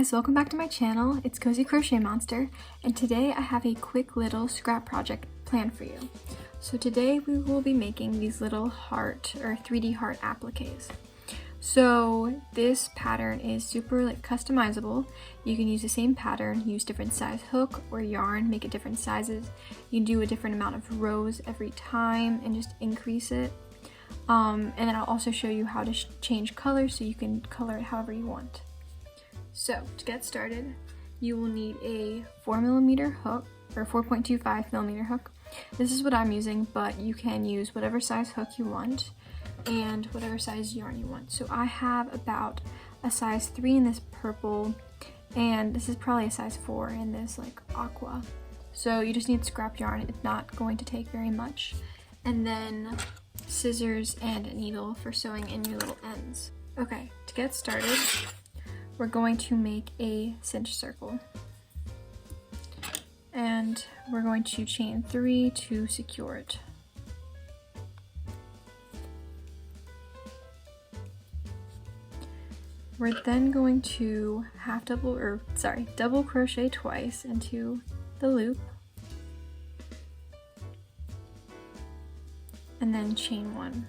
guys, welcome back to my channel. It's CozyCrochetMonster, and today I have a quick little scrap project planned for you. So today we will be making these little heart or 3D heart appliques. So this pattern is super customizable. You can use the same pattern, use different size hook or yarn, make it different sizes. You can do a different amount of rows every time and just increase it. And then I'll also show you how to change colors so you can color it however you want. So to get started, you will need a 4mm hook or 4.25mm hook. This is what I'm using, but you can use whatever size hook you want and whatever size yarn you want. So I have about a size 3 in this purple, and this is probably a size 4 in this aqua. So you just need scrap yarn. It's not going to take very much. And then scissors and a needle for sewing in your little ends. Okay, to get started, we're going to make a cinch circle. And we're going to chain 3 to secure it. We're then going to double crochet twice into the loop. And then chain 1.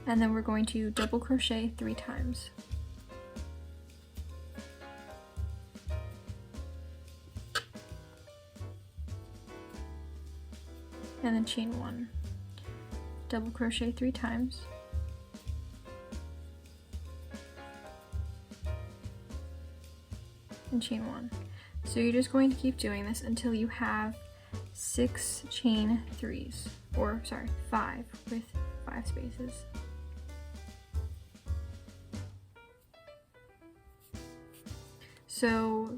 And then we're going to double crochet 3 times. And then chain 1. Double crochet 3 times. And chain 1. So you're just going to keep doing this until you have 6 chain 3s, or 5 with 5 spaces. So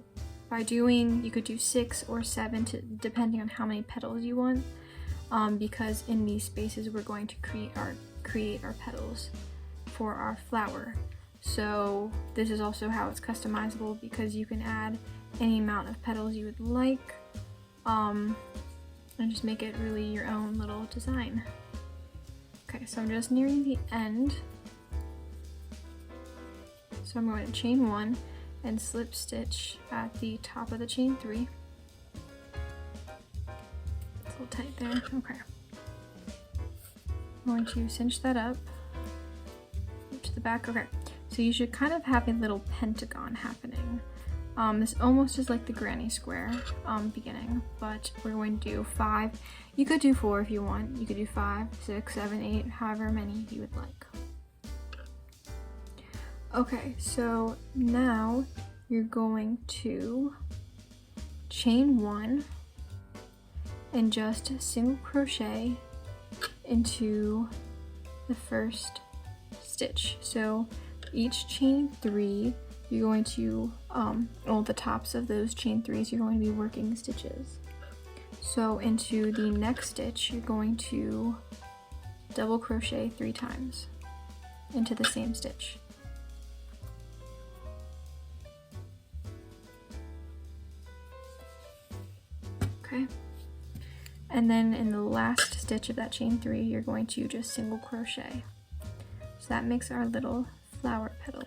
by doing, you could do 6 or 7 depending on how many petals you want, because in these spaces we're going to create our petals for our flower. So this is also how it's customizable, because you can add any amount of petals you would like, and just make it really your own little design. Okay, so I'm just nearing the end. So I'm going to chain 1 and slip stitch at the top of the chain 3. It's a little tight there. Okay. I'm going to cinch that up to the back. Okay. So you should kind of have a little pentagon happening. This almost is like the granny square beginning, but we're going to do 5. You could do 4 if you want. You could do 5, 6, 7, 8, however many you would like. Okay, so now you're going to chain 1 and just single crochet into the first stitch. So each chain 3, you're going to, the tops of those chain 3s, you're going to be working stitches. So into the next stitch, you're going to double crochet 3 times into the same stitch. Okay. And then in the last stitch of that chain 3, you're going to just single crochet. So that makes our little flower petal.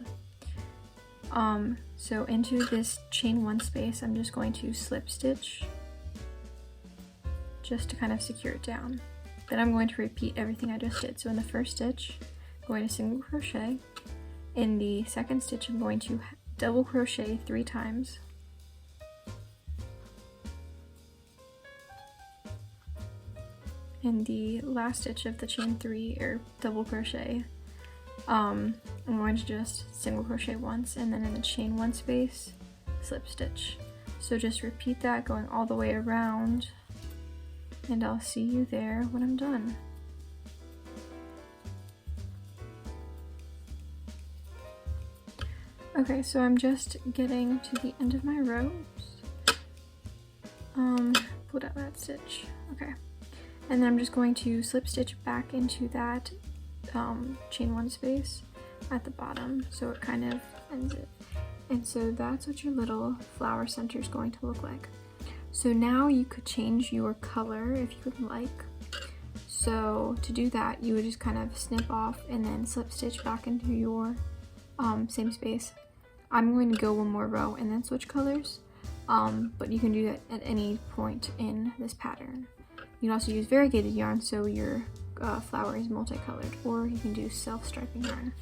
So into this chain 1 space, I'm just going to slip stitch just to kind of secure it down. Then I'm going to repeat everything I just did. So in the first stitch, I'm going to single crochet. In the second stitch, I'm going to double crochet 3 times. In the last stitch of the chain 3 or double crochet, I'm going to just single crochet once, and then in the chain 1 space, slip stitch. So just repeat that going all the way around, and I'll see you there when I'm done. Okay, so I'm just getting to the end of my rows. Pulled out that stitch. Okay. And then I'm just going to slip stitch back into that chain 1 space at the bottom, so it kind of ends it. And so that's what your little flower center is going to look like. So now you could change your color if you would like. So to do that, you would just kind of snip off and then slip stitch back into your same space. I'm going to go one more row and then switch colors, but you can do that at any point in this pattern. You can also use variegated yarn so your flower is multicolored, or you can do self-striping yarn.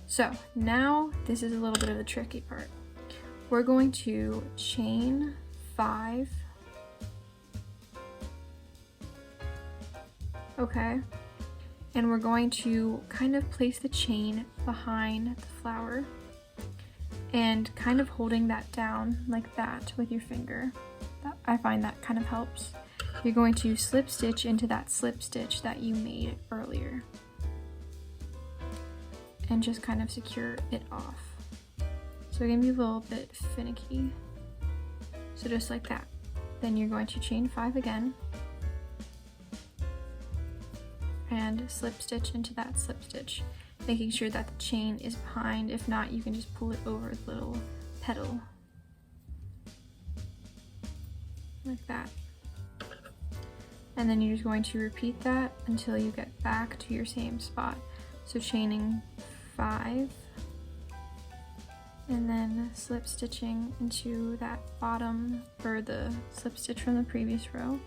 So now this is a little bit of the tricky part. We're going to chain 5. Okay, and we're going to kind of place the chain behind the flower and kind of holding that down like that with your finger. I find that kind of helps. You're going to slip stitch into that slip stitch that you made earlier and just kind of secure it off. So it can be a little bit finicky. So just like that. Then you're going to chain 5 again and slip stitch into that slip stitch, making sure that the chain is behind. If not, you can just pull it over the little petal like that. And then you're just going to repeat that until you get back to your same spot. So chaining 5 and then slip stitching into that bottom, or the slip stitch from the previous row,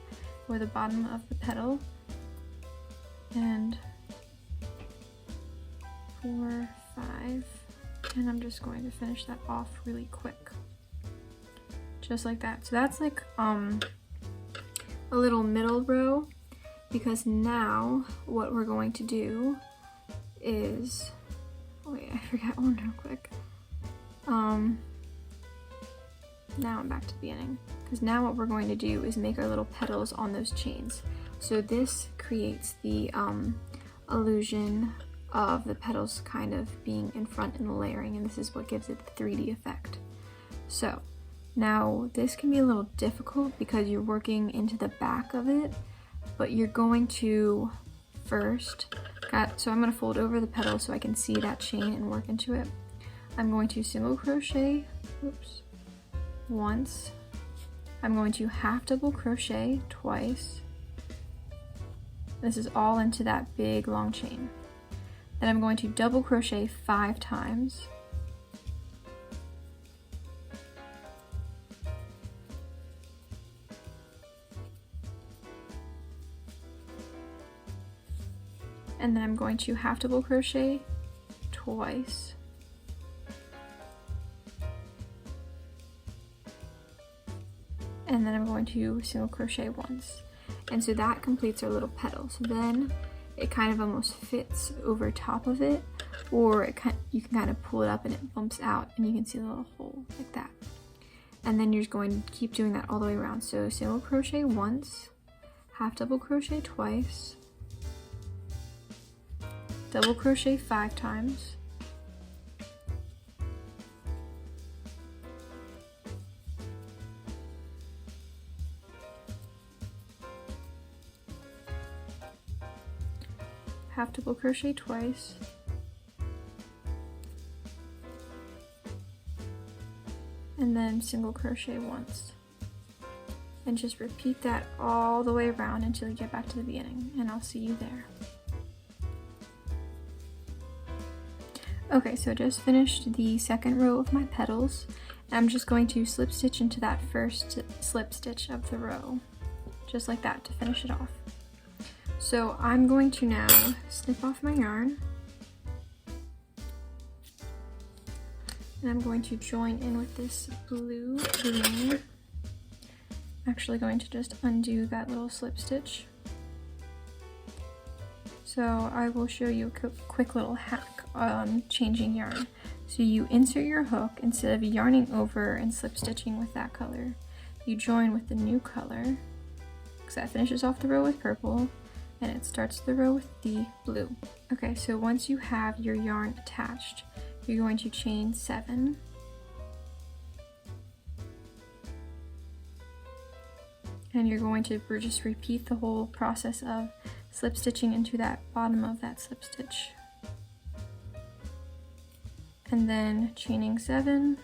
or the bottom of the petal, and 4, 5, and I'm just going to finish that off really quick, just like that. So that's like a little middle row, because now what we're going to do is, wait, I forgot one real quick. Now I'm back to the beginning, because now what we're going to do is make our little petals on those chains. So this creates the illusion of the petals kind of being in front and layering, and this is what gives it the 3D effect. So now this can be a little difficult because you're working into the back of it, but you're going to first, so I'm going to fold over the petal so I can see that chain and work into it. I'm going to single crochet, once. I'm going to half double crochet twice. This is all into that big long chain. Then I'm going to double crochet 5 times. And then I'm going to half double crochet twice. And then I'm going to single crochet once. And so that completes our little petal. So then it kind of almost fits over top of it, or you can kind of pull it up and it bumps out and you can see a little hole like that. And then you're just going to keep doing that all the way around. So single crochet once, half double crochet twice, double crochet 5 times, half double crochet twice, and then single crochet once, and just repeat that all the way around until you get back to the beginning, and I'll see you there. Okay, so I just finished the second row of my petals, and I'm just going to slip stitch into that first slip stitch of the row, just like that, to finish it off. So I'm going to now snip off my yarn, and I'm going to join in with this blue green. I'm actually going to just undo that little slip stitch. So I will show you a quick little hack on changing yarn. So you insert your hook, instead of yarning over and slip stitching with that color, you join with the new color, because that finishes off the row with purple, and it starts the row with the blue. Okay, so once you have your yarn attached, you're going to chain 7. And you're going to just repeat the whole process of slip stitching into that bottom of that slip stitch. And then chaining 7.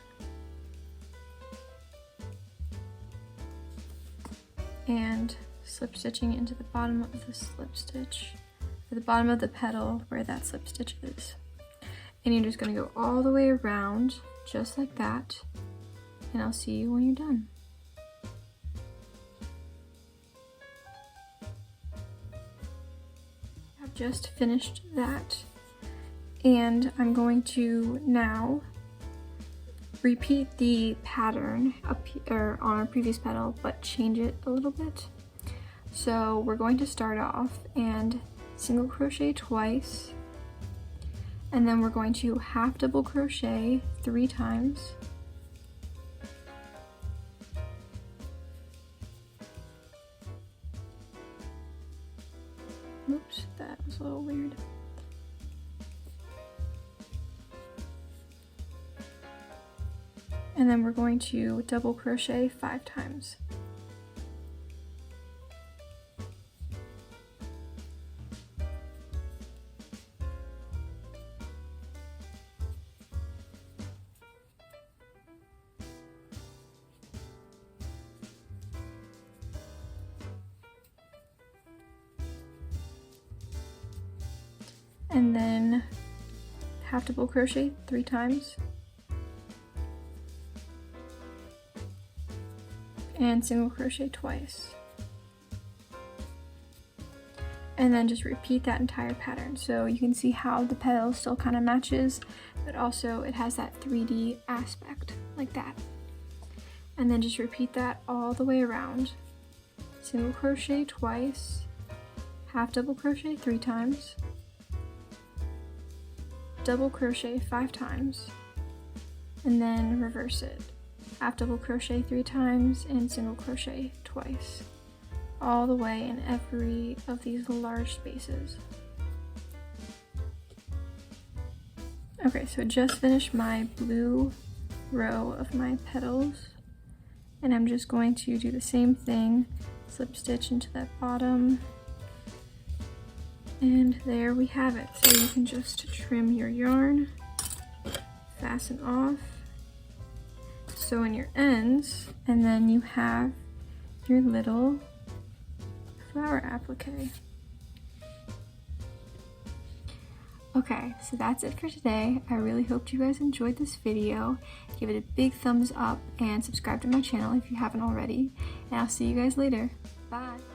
And slip stitching into the bottom of the slip stitch, or the bottom of the petal where that slip stitch is. And you're just going to go all the way around just like that, and I'll see you when you're done. I've just finished that, and I'm going to now repeat the pattern up here on our previous petal, but change it a little bit. So we're going to start off and single crochet twice, and then we're going to half double crochet 3 times, oops, that was a little weird. And then we're going to double crochet 5 times. And then half double crochet 3 times, and single crochet twice, and then just repeat that entire pattern. So you can see how the petal still kind of matches, but also it has that 3D aspect like that. And then just repeat that all the way around. Single crochet twice, half double crochet 3 times, double crochet 5 times, and then reverse it. Half double crochet 3 times and single crochet twice, all the way in every of these large spaces. Okay, so just finished my blue row of my petals, and I'm just going to do the same thing, slip stitch into that bottom, and there we have it. So you can just trim your yarn, fasten off, sew in your ends, and then you have your little flower applique. Okay, so that's it for today. I really hope you guys enjoyed this video. Give it a big thumbs up and subscribe to my channel if you haven't already, and I'll see you guys later. Bye!